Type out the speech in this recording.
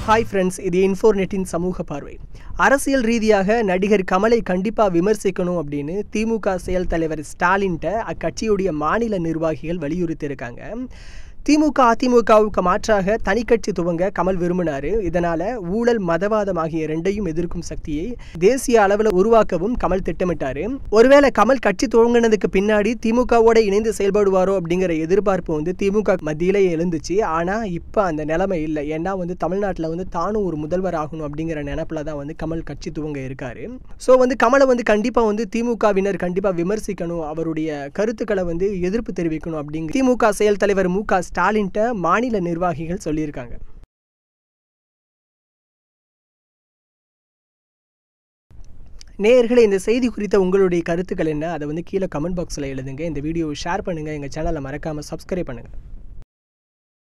Hi friends, இது இன்ஃபோர்நெட்டின் சமூக பார்வை. அரசியல் ரீதியாக நடிகர் கமலை கண்டிப்பா விமர்சிக்கணும் அப்படின்னு திமுக செயல் தலைவர் ஸ்டாலின்ட்ட அக்கட்சியுடைய மாநில நிர்வாகிகள் வலியுறுத்தி இருக்காங்க. திமுக அதிமுகவுக்கு மாற்றாக தனிக்கட்சி துவங்க கமல் விரும்பினாரு. இதனால ஊழல் மதவாதம் ஆகிய இரண்டையும் எதிர்க்கும் சக்தியை தேசிய அளவில் உருவாக்கவும் கமல் திட்டமிட்டாரு. ஒருவேளை கமல் கட்சி துவங்கினதுக்கு பின்னாடி திமுகவோட இணைந்து செயல்படுவாரோ அப்படிங்கிற எதிர்பார்ப்பு திமுக மத்தியிலே எழுந்துச்சு. ஆனா இப்ப அந்த நிலைமை இல்லை. ஏன்னா தமிழ்நாட்டில் தானும் ஒரு முதல்வர் ஆகணும் அப்படிங்கிற நினைப்புல தான் கமல் கட்சி துவங்க இருக்காரு. ஸோ கமலை கண்டிப்பா திமுகவினர் கண்டிப்பா விமர்சிக்கணும், அவருடைய கருத்துக்களை எதிர்ப்பு தெரிவிக்கணும் அப்படிங்கிற திமுக செயல் தலைவர் மு.க. ஸ்டாலின்ட்ட மாநில நிர்வாகிகள் சொல்லியிருக்காங்க. நேயர்களே, இந்த செய்தி குறித்த உங்களுடைய கருத்துக்கள் என்ன? அதை கீழே கமெண்ட் பாக்ஸில் எழுதுங்க. இந்த வீடியோவை ஷேர் பண்ணுங்கள். எங்கள் சேனலை மறக்காமல் சப்ஸ்கிரைப் பண்ணுங்கள்.